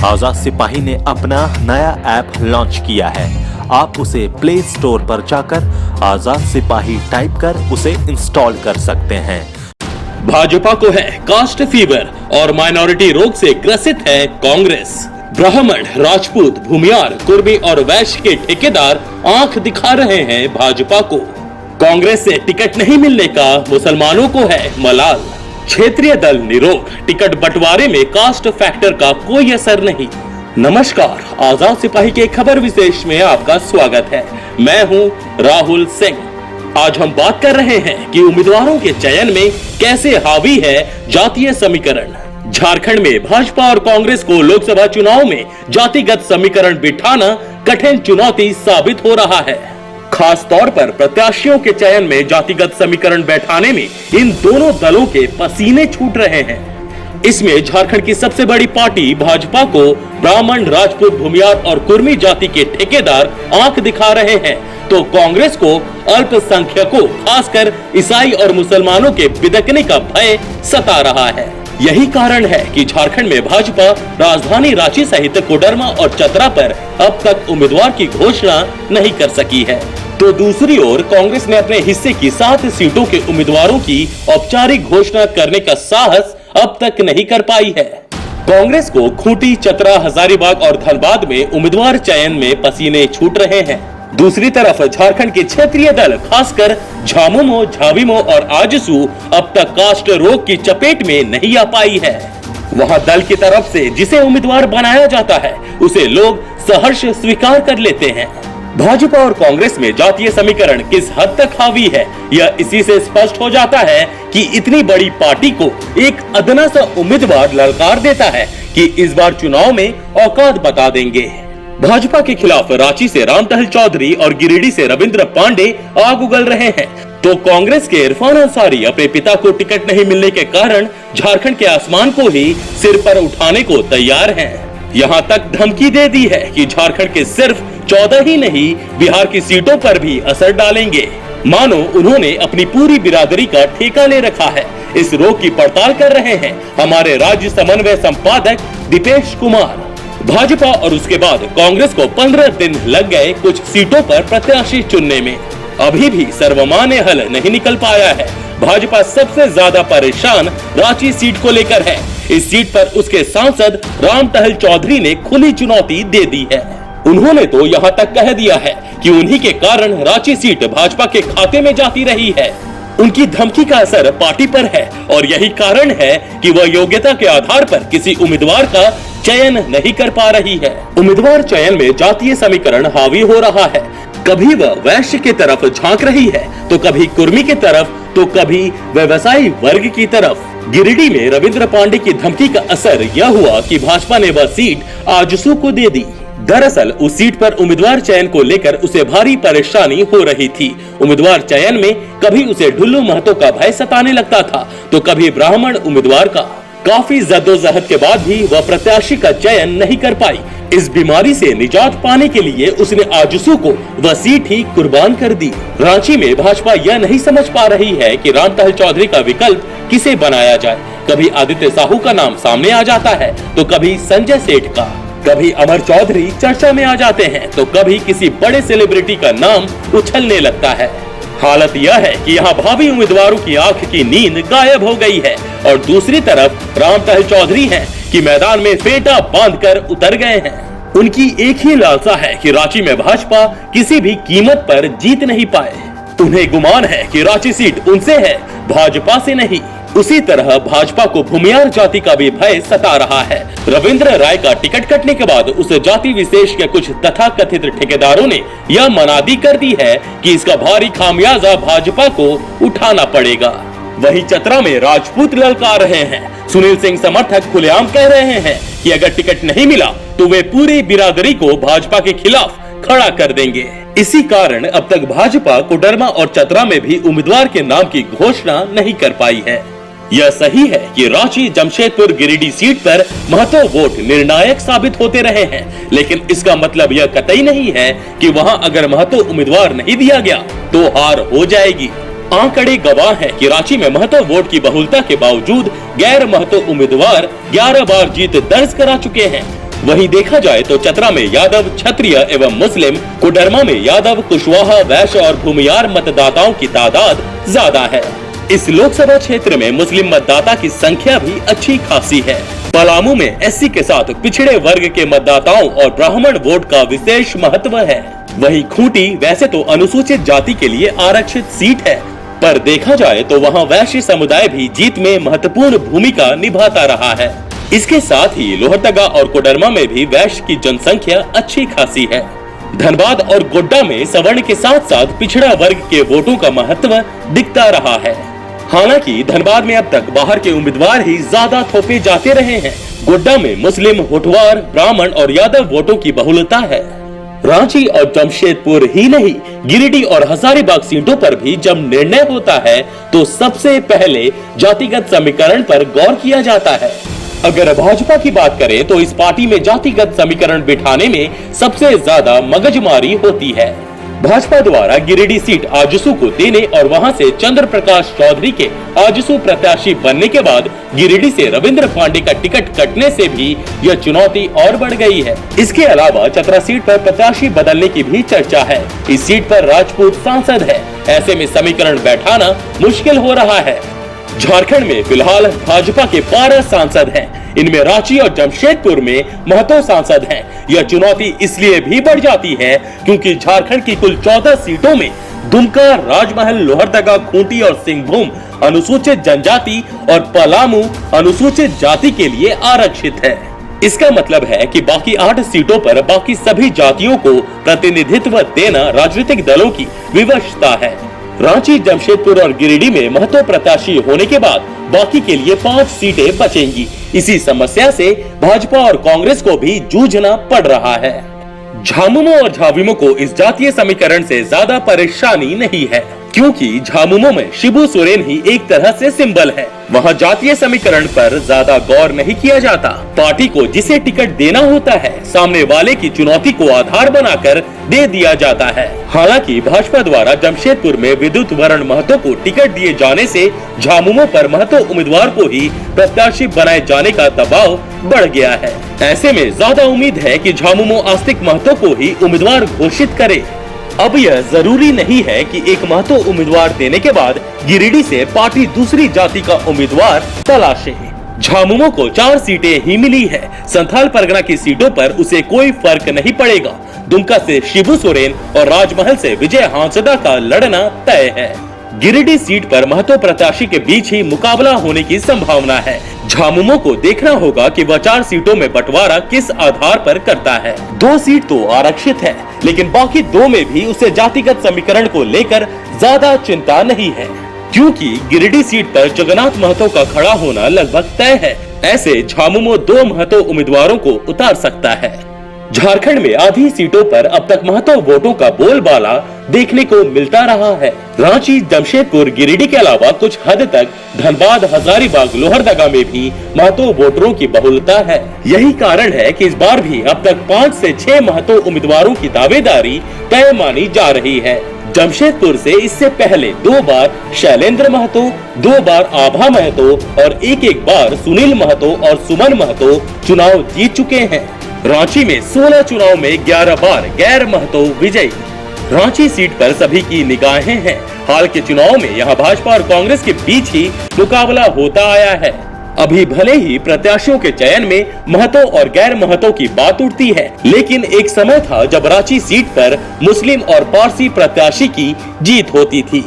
आजाद सिपाही ने अपना नया ऐप लॉन्च किया है। आप उसे प्ले स्टोर पर जाकर आजाद सिपाही टाइप कर उसे इंस्टॉल कर सकते हैं। भाजपा को है कास्ट फीवर और माइनॉरिटी रोग से ग्रसित है कांग्रेस। ब्राह्मण, राजपूत, भूमियार, कुर्मी और वैश्य के ठेकेदार आंख दिखा रहे हैं भाजपा को। कांग्रेस से टिकट नहीं मिलने का मुसलमानों को है मलाल। क्षेत्रीय दल निरोग, टिकट बंटवारे में कास्ट फैक्टर का कोई असर नहीं। नमस्कार, आजाद सिपाही के खबर विशेष में आपका स्वागत है। मैं हूं राहुल सिंह। आज हम बात कर रहे हैं कि उम्मीदवारों के चयन में कैसे हावी है जातीय समीकरण। झारखंड में भाजपा और कांग्रेस को लोकसभा चुनाव में जातिगत समीकरण बिठाना कठिन चुनौती साबित हो रहा है। खास तौर पर प्रत्याशियों के चयन में जातिगत समीकरण बैठाने में इन दोनों दलों के पसीने छूट रहे हैं। इसमें झारखंड की सबसे बड़ी पार्टी भाजपा को ब्राह्मण, राजपूत, भूमियार और कुर्मी जाति के ठेकेदार आंख दिखा रहे हैं, तो कांग्रेस को अल्पसंख्यकों, खासकर ईसाई और मुसलमानों के बिदकने का भय सता रहा है। यही कारण है कि झारखंड में भाजपा राजधानी रांची सहित कोडरमा और चतरा पर अब तक उम्मीदवार की घोषणा नहीं कर सकी है। तो दूसरी ओर कांग्रेस ने अपने हिस्से की 7 सीटों के उम्मीदवारों की औपचारिक घोषणा करने का साहस अब तक नहीं कर पाई है। कांग्रेस को खूंटी, चतरा, हजारीबाग और धनबाद में उम्मीदवार चयन में पसीने छूट रहे हैं। दूसरी तरफ झारखंड के क्षेत्रीय दल खासकर झामुमो, झाविमो और आजसू अब तक कास्ट रोग की चपेट में नहीं आ पाई है। वहां दल की तरफ से जिसे उम्मीदवार बनाया जाता है उसे लोग सहर्ष स्वीकार कर लेते हैं। भाजपा और कांग्रेस में जातीय समीकरण किस हद तक हावी है, यह इसी से स्पष्ट हो जाता है कि इतनी बड़ी पार्टी को एक अदना सा उम्मीदवार ललकार देता है कि इस बार चुनाव में औकात बता देंगे। भाजपा के खिलाफ रांची से रामटहल चौधरी और गिरिडीह से रविंद्र पांडे आग उगल रहे हैं, तो कांग्रेस के इरफान अंसारी अपने पिता को टिकट नहीं मिलने के कारण झारखंड के आसमान को ही सिर पर उठाने को तैयार हैं। यहाँ तक धमकी दे दी है कि झारखंड के सिर्फ 14 ही नहीं, बिहार की सीटों पर भी असर डालेंगे। मानो उन्होंने अपनी पूरी बिरादरी का ठेका ले रखा है। इस रोग की पड़ताल कर रहे हैं हमारे राज्य समन्वय संपादक दीपेश कुमार। भाजपा और उसके बाद कांग्रेस को 15 दिन लग गए कुछ सीटों पर प्रत्याशी चुनने में। अभी भी सर्वमान्य हल नहीं निकल पाया है। भाजपा सबसे ज्यादा परेशान रांची सीट को लेकर है। इस सीट पर उसके सांसद रामटहल चौधरी ने खुली चुनौती दे दी है। उन्होंने तो यहाँ तक कह दिया है कि उन्हीं के कारण रांची सीट भाजपा के खाते में जाती रही है। उनकी धमकी का असर पार्टी पर है और यही कारण है कि वह योग्यता के आधार पर किसी उम्मीदवार का चयन नहीं कर पा रही है। उम्मीदवार चयन में जातीय समीकरण हावी हो रहा है। कभी वह वैश्य की तरफ झांक रही है, तो कभी कुर्मी की तरफ, तो कभी व्यवसायी वर्ग की तरफ। गिरिडीह में रविंद्र पांडे की धमकी का असर यह हुआ कि भाजपा ने वह सीट आजसू को दे दी। दरअसल उस सीट पर उम्मीदवार चयन को लेकर उसे भारी परेशानी हो रही थी। उम्मीदवार चयन में कभी उसे ढुल्लू महतो का भय सताने लगता था, तो कभी ब्राह्मण उम्मीदवार का। काफी जद्दोजहद के बाद भी वह प्रत्याशी का चयन नहीं कर पाई। इस बीमारी से निजात पाने के लिए उसने आजसू को वह सीट ही कुर्बान कर दी। रांची में भाजपा यह नहीं समझ पा रही है कि रामटहल चौधरी का विकल्प किसे बनाया जाए। कभी आदित्य साहू का नाम सामने आ जाता है, तो कभी संजय सेठ का। कभी अमर चौधरी चर्चा में आ जाते हैं, तो कभी किसी बड़े सेलिब्रिटी का नाम उछलने लगता है। हालत यह है कि यहाँ भावी उम्मीदवारों की आंख की नींद गायब हो गई है और दूसरी तरफ रामटहल चौधरी हैं कि मैदान में फेटा बांधकर उतर गए हैं। उनकी एक ही लालसा है कि रांची में भाजपा किसी भी कीमत पर जीत नहीं पाए। उन्हें गुमान है कि रांची सीट उनसे है, भाजपा से नहीं। उसी तरह भाजपा को भूमियार जाति का भी भय सता रहा है। रविंद्र राय का टिकट कटने के बाद उस जाति विशेष के कुछ तथाकथित ठेकेदारों ने यह मनादी कर दी है कि इसका भारी खामियाजा भाजपा को उठाना पड़ेगा। वहीं चतरा में राजपूत ललकार रहे हैं। सुनील सिंह समर्थक खुलेआम कह रहे हैं कि अगर टिकट नहीं मिला तो वे पूरी बिरादरी को भाजपा के खिलाफ खड़ा कर देंगे। इसी कारण अब तक भाजपा कोडरमा और चतरा में भी उम्मीदवार के नाम की घोषणा नहीं कर पाई है। यह सही है कि रांची, जमशेदपुर, गिरिडीह सीट पर महतो वोट निर्णायक साबित होते रहे हैं, लेकिन इसका मतलब यह कतई नहीं है कि वहां अगर महतो उम्मीदवार नहीं दिया गया तो हार हो जाएगी। आंकड़े गवाह है कि रांची में महतो वोट की बहुलता के बावजूद गैर महतो उम्मीदवार 11 बार जीत दर्ज करा चुके हैं। वहीं देखा जाए तो चतरा में यादव, क्षत्रिय एवं मुस्लिम, कोडरमा में यादव, कुशवाहा, वैश्य और भूमियार मतदाताओं की तादाद ज्यादा है। इस लोकसभा क्षेत्र में मुस्लिम मतदाता की संख्या भी अच्छी खासी है। पलामू में एससी के साथ पिछड़े वर्ग के मतदाताओं और ब्राह्मण वोट का विशेष महत्व है। वहीं खूंटी वैसे तो अनुसूचित जाति के लिए आरक्षित सीट है, पर देखा जाए तो वहां वैश्य समुदाय भी जीत में महत्वपूर्ण भूमिका निभाता रहा है। इसके साथ ही लोहरदगा और कोडरमा में भी वैश्य की जनसंख्या अच्छी खासी है। धनबाद और गोड्डा में सवर्ण के साथ साथ पिछड़ा वर्ग के वोटों का महत्व दिखता रहा है। हालांकि धनबाद में अब तक बाहर के उम्मीदवार ही ज्यादा थोपे जाते रहे हैं। गोड्डा में मुस्लिम, होठवार, ब्राह्मण और यादव वोटों की बहुलता है। रांची और जमशेदपुर ही नहीं, गिरिडीह और हजारीबाग सीटों पर भी जब निर्णय होता है तो सबसे पहले जातिगत समीकरण पर गौर किया जाता है। अगर भाजपा की बात करें तो इस पार्टी में जातिगत समीकरण बिठाने में सबसे ज्यादा मगजमारी होती है। भाजपा द्वारा गिरिडीह सीट आजसू को देने और वहां से चंद्र प्रकाश चौधरी के आजसू प्रत्याशी बनने के बाद गिरिडीह से रविंद्र पांडे का टिकट कटने से भी यह चुनौती और बढ़ गई है। इसके अलावा चतरा सीट पर प्रत्याशी बदलने की भी चर्चा है। इस सीट पर राजपूत सांसद है, ऐसे में समीकरण बैठाना मुश्किल हो रहा है। झारखंड में फिलहाल भाजपा के 12 सांसद हैं। इनमें रांची और जमशेदपुर में महतो सांसद हैं। यह चुनौती इसलिए भी बढ़ जाती है क्योंकि झारखंड की कुल 14 सीटों में दुमका, राजमहल, लोहरदगा, खूंटी और सिंहभूम अनुसूचित जनजाति और पलामू अनुसूचित जाति के लिए आरक्षित है। इसका मतलब है कि बाकी 8 सीटों पर बाकी सभी जातियों को प्रतिनिधित्व देना राजनीतिक दलों की विवशता है। रांची, जमशेदपुर और गिरिडीह में महतो प्रत्याशी होने के बाद बाकी के लिए 5 सीटें बचेंगी। इसी समस्या से भाजपा और कांग्रेस को भी जूझना पड़ रहा है। झामुमो और झाविमो को इस जातीय समीकरण से ज्यादा परेशानी नहीं है, क्योंकि झामुमो में शिबू सोरेन ही एक तरह से सिंबल है। वहाँ जातीय समीकरण पर ज्यादा गौर नहीं किया जाता। पार्टी को जिसे टिकट देना होता है सामने वाले की चुनौती को आधार बनाकर दे दिया जाता है। हालांकि भाजपा द्वारा जमशेदपुर में विद्युत वर्ण महतो को टिकट दिए जाने से झामुमो पर महतो उम्मीदवार को ही प्रत्याशी बनाए जाने का दबाव बढ़ गया है। ऐसे में ज्यादा उम्मीद है कि झामुमो आस्तिक महतो को ही उम्मीदवार घोषित करे। अब यह जरूरी नहीं है कि एक महतो उम्मीदवार देने के बाद गिरिडीह से पार्टी दूसरी जाति का उम्मीदवार तलाशे। झामुमो को 4 सीटें ही मिली है। संथाल परगना की सीटों पर उसे कोई फर्क नहीं पड़ेगा। दुमका से शिबू सोरेन और राजमहल से विजय हांसदा का लड़ना तय है। गिरिडीह सीट पर महतो प्रत्याशी के बीच ही मुकाबला होने की संभावना है। झामुमो को देखना होगा कि वह 4 सीटों में बंटवारा किस आधार पर करता है। 2 सीट तो आरक्षित है, लेकिन बाकी 2 में भी उसे जातिगत समीकरण को लेकर ज्यादा चिंता नहीं है, क्योंकि गिरिडीह सीट पर जगन्नाथ महतो का खड़ा होना लगभग तय है। ऐसे झामुमो 2 महतो उम्मीदवारों को उतार सकता है। झारखंड में आधी सीटों पर अब तक महतो वोटों का बोलबाला देखने को मिलता रहा है। रांची, जमशेदपुर, गिरिडीह के अलावा कुछ हद तक धनबाद, हजारीबाग, लोहरदगा में भी महतो वोटरों की बहुलता है। यही कारण है कि इस बार भी अब तक 5 से 6 महतो उम्मीदवारों की दावेदारी तय मानी जा रही है। जमशेदपुर से इससे पहले 2 बार शैलेंद्र महतो, 2 बार आभा महतो और एक बार सुनील महतो और सुमन महतो चुनाव जीत चुके हैं। रांची में 16 चुनाव में 11 बार गैर महतो विजयी। रांची सीट पर सभी की निगाहें हैं। हाल के चुनाव में यहां भाजपा और कांग्रेस के बीच ही मुकाबला होता आया है। अभी भले ही प्रत्याशियों के चयन में महतो और गैर महतो की बात उठती है, लेकिन एक समय था जब रांची सीट पर मुस्लिम और पारसी प्रत्याशी की जीत होती थी।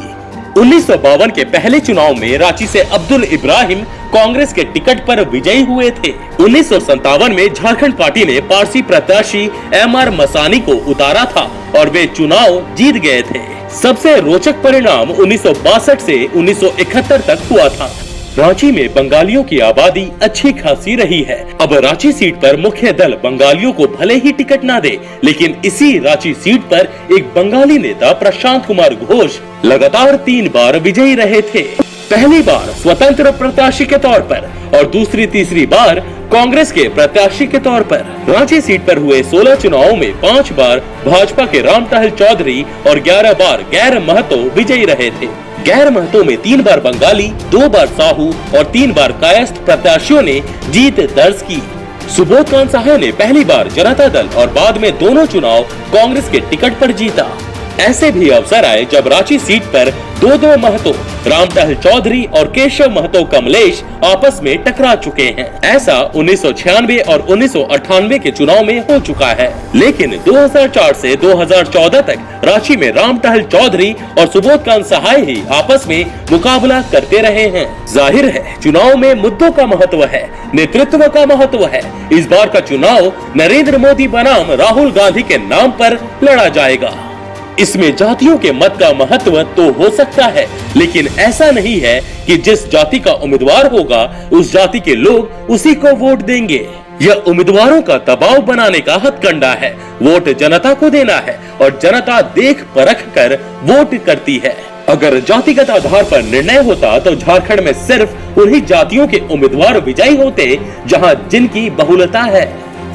1952 के पहले चुनाव में रांची से अब्दुल इब्राहिम कांग्रेस के टिकट पर विजयी हुए थे। 1957 में झारखंड पार्टी ने पारसी प्रत्याशी MR मसानी को उतारा था और वे चुनाव जीत गए थे। सबसे रोचक परिणाम 1962 से 1971 तक हुआ था। रांची में बंगालियों की आबादी अच्छी खासी रही है। अब रांची सीट पर मुख्य दल बंगालियों को भले ही टिकट ना दे, लेकिन इसी रांची सीट पर एक बंगाली नेता प्रशांत कुमार घोष लगातार 3 बार विजयी रहे थे। पहली बार स्वतंत्र प्रत्याशी के तौर पर और दूसरी तीसरी बार कांग्रेस के प्रत्याशी के तौर पर। रांची सीट पर हुए 16 चुनावों में 5 बार भाजपा के रामटहल चौधरी और 11 बार गैर महतो विजयी रहे थे। गैर महतो में 3 बार बंगाली, 2 बार साहू और 3 बार कायस्थ प्रत्याशियों ने जीत दर्ज की। सुबोध कांत सहाय ने पहली बार जनता दल और बाद में दोनों चुनाव कांग्रेस के टिकट पर जीता। ऐसे भी अवसर आए जब रांची सीट पर दो महतो रामटहल चौधरी और केशव महतो कमलेश आपस में टकरा चुके हैं। ऐसा 1996 और 1998 के चुनाव में हो चुका है, लेकिन 2004 से 2014 तक रांची में रामटहल चौधरी और सुबोध कांत सहाय ही आपस में मुकाबला करते रहे हैं। जाहिर है चुनाव में मुद्दों का महत्व है, नेतृत्व का महत्व है। इस बार का चुनाव नरेंद्र मोदी बनाम राहुल गांधी के नाम पर लड़ा जाएगा। इसमें जातियों के मत का महत्व तो हो सकता है, लेकिन ऐसा नहीं है कि जिस जाति का उम्मीदवार होगा उस जाति के लोग उसी को वोट देंगे। यह उम्मीदवारों का दबाव बनाने का हथकंडा है। वोट जनता को देना है और जनता देख परख कर वोट करती है। अगर जातिगत आधार पर निर्णय होता तो झारखंड में सिर्फ उन्हीं जातियों के उम्मीदवार विजयी होते जहां जिनकी बहुलता है।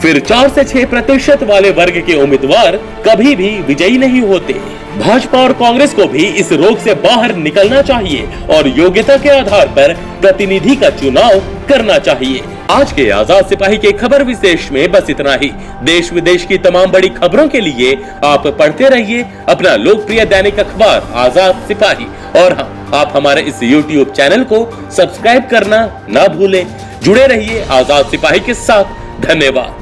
फिर 4 से 6% वाले वर्ग के उम्मीदवार कभी भी विजयी नहीं होते। भाजपा और कांग्रेस को भी इस रोग से बाहर निकलना चाहिए और योग्यता के आधार पर प्रतिनिधि का चुनाव करना चाहिए। आज के आजाद सिपाही के खबर विशेष में बस इतना ही। देश विदेश की तमाम बड़ी खबरों के लिए आप पढ़ते रहिए अपना लोकप्रिय दैनिक अखबार आजाद सिपाही। और हाँ, आप हमारे इस YouTube चैनल को सब्सक्राइब करना ना भूलें। जुड़े रहिए आजाद सिपाही के साथ। धन्यवाद।